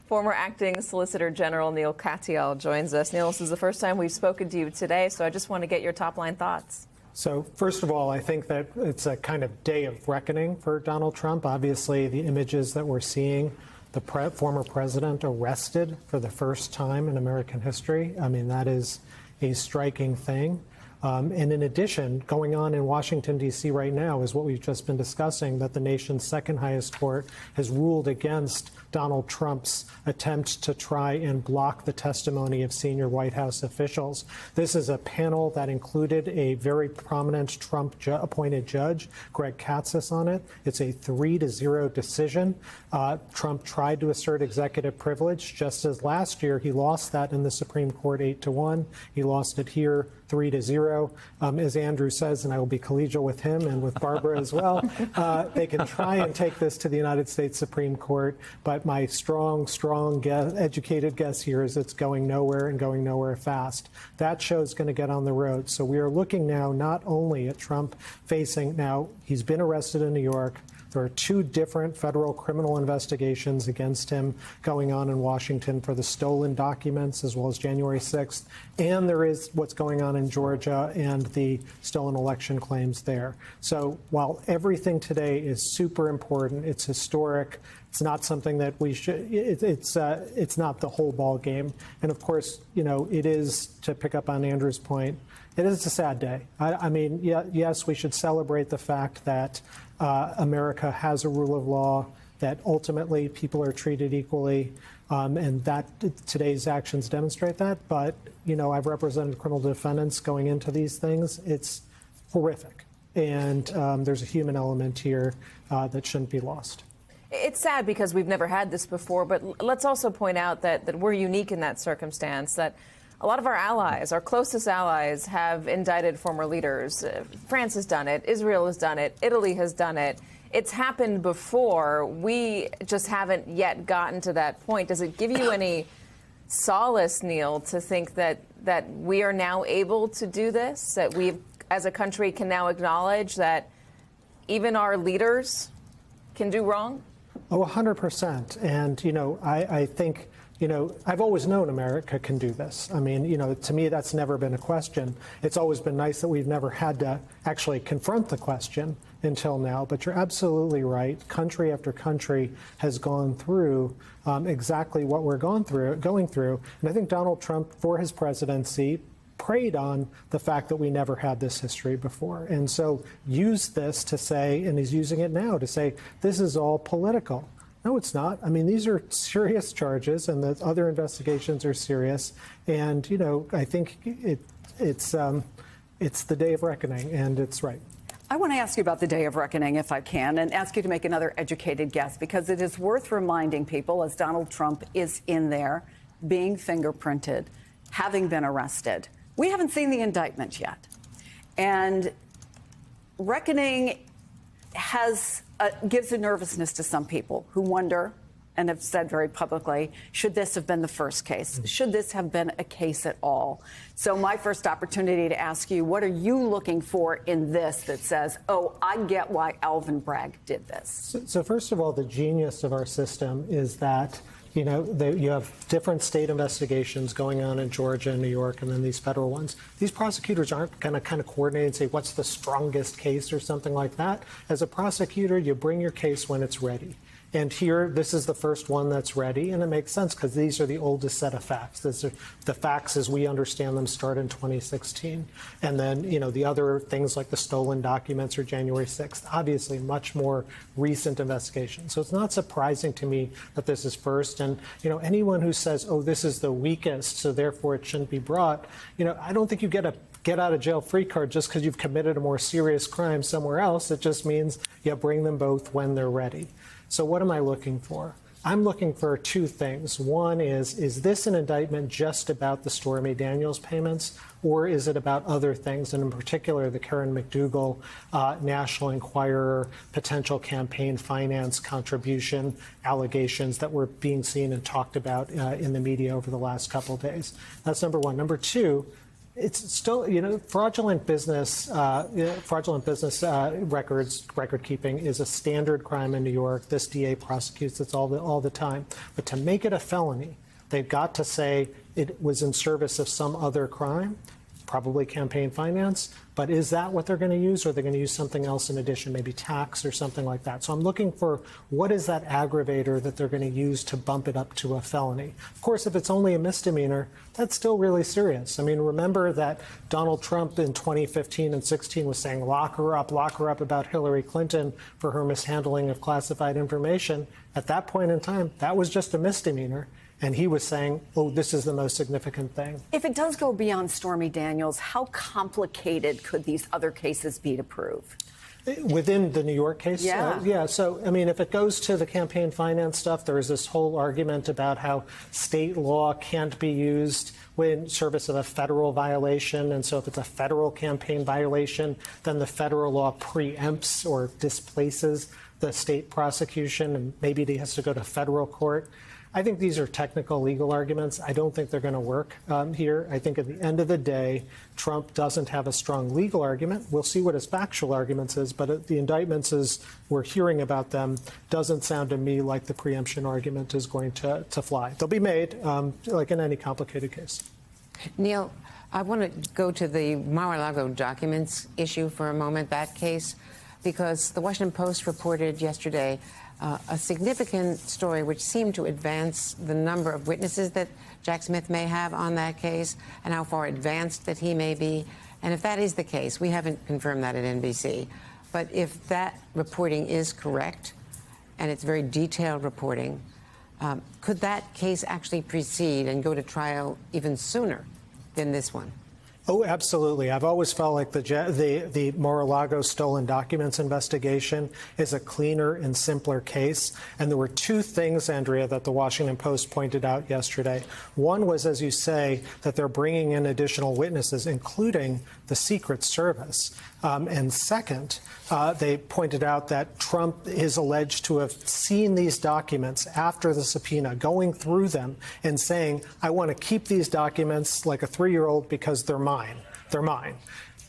Former Acting Solicitor General Neal Katyal joins us. Neal, this is the first time we've spoken to you today, so I just want to get your top-line thoughts. So first of all, I think that it's a kind of day of reckoning for Donald Trump. Obviously, the images that we're seeing, the former president arrested for the first time in American history, I mean, that is a striking thing. And in addition, going on in Washington, D.C. right now is what we've just been discussing, that the nation's second highest court has ruled against Donald Trump's attempt to try and block the testimony of senior White House officials. This is a panel that included a very prominent Trump-appointed judge, Greg Katsas, on it. It's a 3-0 decision. Trump tried to assert executive privilege, just as last year he lost that in the Supreme Court 8-1. He lost it here 3-0. As Andrew says, and I will be collegial with him and with Barbara as well, they can try and take this to the United States Supreme Court, but my strong educated guess here is it's going nowhere and going nowhere fast. That show's going to get on the road. So we are looking now not only at Trump facing, now he's been arrested in New York. There are 2 different federal criminal investigations against him going on in Washington for the stolen documents as well as January 6th. And there is what's going on in Georgia and the stolen election claims there. So while everything today is super important, it's historic, it's not something that we should, it's not the whole ball game. And of course, you know, it is, to pick up on Andrew's point, it is a sad day. I mean, yes, we should celebrate the fact that America has a rule of law, that ultimately people are treated equally, and that today's actions demonstrate that. But, you know, I've represented criminal defendants going into these things. It's horrific. And there's a human element here that shouldn't be lost. It's sad because we've never had this before, but let's also point out that we're unique in that circumstance, that a lot of our allies, our closest allies, have indicted former leaders. France has done it. Israel has done it. Italy has done it. It's happened before. We just haven't yet gotten to that point. Does it give you any solace, Neal, to think that we are now able to do this, that we as a country can now acknowledge that even our leaders can do wrong? Oh, 100%. And, you know, I think, you know, I've always known America can do this. I mean, you know, to me, that's never been a question. It's always been nice that we've never had to actually confront the question until now. But you're absolutely right. Country after country has gone through exactly what we're going through. And I think Donald Trump, for his presidency, preyed on the fact that we never had this history before. And so used this to say, and he's using it now to say, this is all political. No, it's not. I mean, these are serious charges, and the other investigations are serious. And, you know, I think it's the day of reckoning, and it's right. I want to ask you about the day of reckoning, if I can, and ask you to make another educated guess, because it is worth reminding people, as Donald Trump is in there, being fingerprinted, having been arrested. We haven't seen the indictment yet. And reckoning gives a nervousness to some people who wonder, and have said very publicly, should this have been the first case? Should this have been a case at all? So my first opportunity to ask you, what are you looking for in this that says, oh, I get why Alvin Bragg did this? So first of all, the genius of our system is that, you know, you have different state investigations going on in Georgia and New York, and then these federal ones. These prosecutors aren't going to kind of coordinate and say, what's the strongest case or something like that. As a prosecutor, you bring your case when it's ready. And here, this is the first one that's ready, and it makes sense because these are the oldest set of facts. These are the facts as we understand them start in 2016. And then, you know, the other things like the stolen documents or January 6th, obviously much more recent investigation. So it's not surprising to me that this is first. And, you know, anyone who says, oh, this is the weakest, so therefore it shouldn't be brought, you know, I don't think you get a get out of jail free card just because you've committed a more serious crime somewhere else. It just means you bring them both when they're ready. So what am I looking for? I'm looking for 2 things. One is this an indictment just about the Stormy Daniels payments, or is it about other things, and in particular the Karen McDougal National Enquirer potential campaign finance contribution allegations that were being seen and talked about in the media over the last couple of days? That's number one. Number two, It's still, fraudulent business record keeping is a standard crime in New York. This DA prosecutes it all the time. But to make it a felony, they've got to say it was in service of some other crime, probably campaign finance. But is that what they're going to use, or are they going to use something else in addition, maybe tax or something like that? So I'm looking for what is that aggravator that they're going to use to bump it up to a felony. Of course, if it's only a misdemeanor, that's still really serious. I mean, remember that Donald Trump in 2015 and 16 was saying, lock her up about Hillary Clinton for her mishandling of classified information. At that point in time, that was just a misdemeanor. And he was saying, oh, this is the most significant thing. If it does go beyond Stormy Daniels, how complicated could these other cases be to prove? Within the New York case? Yeah. Yeah. So, I mean, if it goes to the campaign finance stuff, there is this whole argument about how state law can't be used in service of a federal violation. And so if it's a federal campaign violation, then the federal law preempts or displaces the state prosecution, and maybe it has to go to federal court. I think these are technical legal arguments. I don't think they're going to work here. I think at the end of the day, Trump doesn't have a strong legal argument. We'll see what his factual arguments is, but the indictments, as we're hearing about them, doesn't sound to me like the preemption argument is going to fly. They'll be made, like in any complicated case. Neil, I want to go to the Mar-a-Lago documents issue for a moment, that case, because the Washington Post reported yesterday a significant story which seemed to advance the number of witnesses that Jack Smith may have on that case and how far advanced that he may be. And if that is the case, we haven't confirmed that at NBC, but if that reporting is correct, and it's very detailed reporting, could that case actually proceed and go to trial even sooner than this one? Oh, absolutely. I've always felt like the Mar-a-Lago stolen documents investigation is a cleaner and simpler case. And there were two things, Andrea, that the Washington Post pointed out yesterday. One was, as you say, that they're bringing in additional witnesses, including the Secret Service. And second, they pointed out that Trump is alleged to have seen these documents after the subpoena, going through them and saying, I want to keep these documents like a 3-year-old because they're mine. They're mine.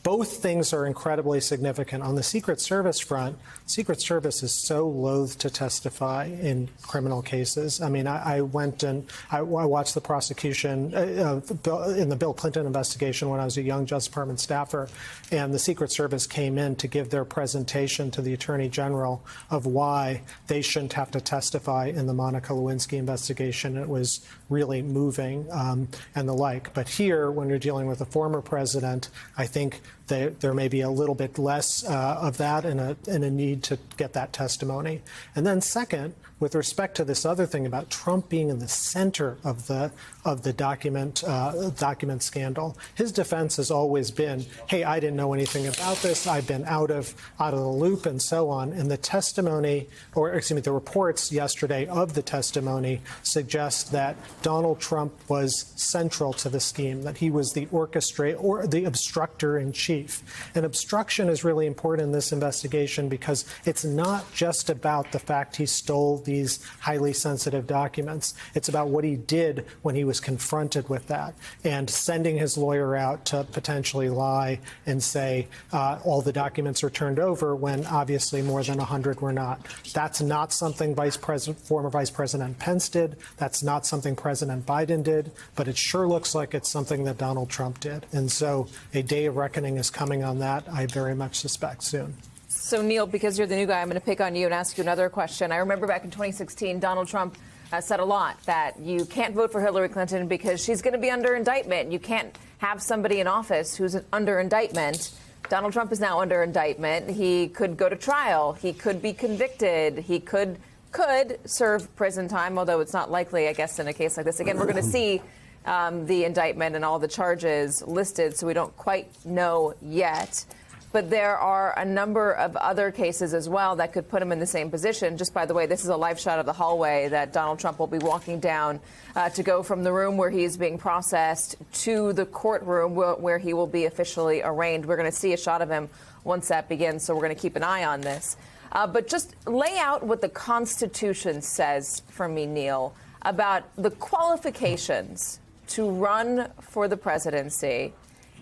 Both things are incredibly significant. On the Secret Service front, Secret Service is so loath to testify in criminal cases. I mean, I went and I watched the prosecution in the Bill Clinton investigation when I was a young Justice Department staffer, and the Secret Service came in to give their presentation to the Attorney General of why they shouldn't have to testify in the Monica Lewinsky investigation. It was really moving and the like. But here, when you're dealing with a former president, I think there may be a little bit less of that and a need to get that testimony. And then second, with respect to this other thing about Trump being in the center of the document scandal, his defense has always been, hey, I didn't know anything about this. I've been out of the loop and so on. And the testimony, or excuse me, the reports yesterday of the testimony suggest that Donald Trump was central to the scheme, that he was the orchestrator or the obstructor in chief. And obstruction is really important in this investigation because it's not just about the fact he stole these highly sensitive documents. It's about what he did when he was confronted with that and sending his lawyer out to potentially lie and say all the documents are turned over when obviously more than 100 were not. That's not something former Vice President Pence did. That's not something President Biden did. But it sure looks like it's something that Donald Trump did. And so a day of reckoning is coming on that, I very much suspect, soon. So, Neil, because you're the new guy, I'm going to pick on you and ask you another question. I remember back in 2016, Donald Trump said a lot that you can't vote for Hillary Clinton because she's going to be under indictment. You can't have somebody in office who's under indictment. Donald Trump is now under indictment. He could go to trial. He could be convicted. He could serve prison time, although it's not likely, I guess, in a case like this. Again, we're going to see the indictment and all the charges listed, so we don't quite know yet. But there are a number of other cases as well that could put him in the same position. Just by the way, this is a live shot of the hallway that Donald Trump will be walking down to go from the room where he's being processed to the courtroom where he will be officially arraigned. We're going to see a shot of him once that begins, so we're going to keep an eye on this. But just lay out what the Constitution says for me, Neil, about the qualifications to run for the presidency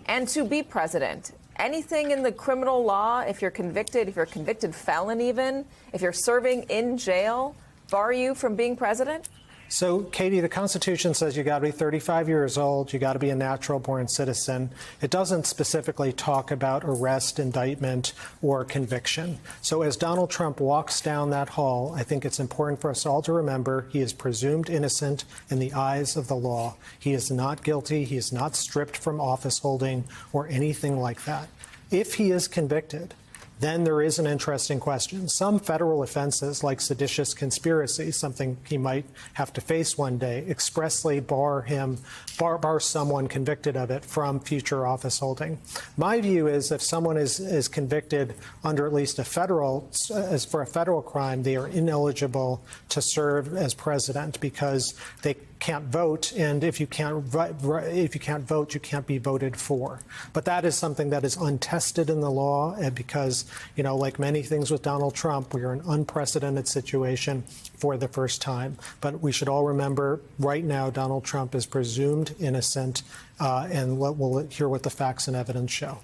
and to be president. Anything in the criminal law, if you're a convicted felon even, if you're serving in jail, bar you from being president? So, Katie, the Constitution says you got to be 35 years old, you got to be a natural-born citizen. It doesn't specifically talk about arrest, indictment, or conviction. So as Donald Trump walks down that hall, I think it's important for us all to remember he is presumed innocent in the eyes of the law. He is not guilty. He is not stripped from office holding or anything like that. If he is convicted, then there is an interesting question. Some federal offenses, like seditious conspiracy, something he might have to face one day, expressly bar someone convicted of it from future office holding. My view is if someone is convicted under at least for a federal crime, they are ineligible to serve as president because they can't vote, and if you can't vote, you can't be voted for. But that is something that is untested in the law, and because, like many things with Donald Trump, we are in an unprecedented situation for the first time. But we should all remember, right now, Donald Trump is presumed innocent, and we'll hear what the facts and evidence show.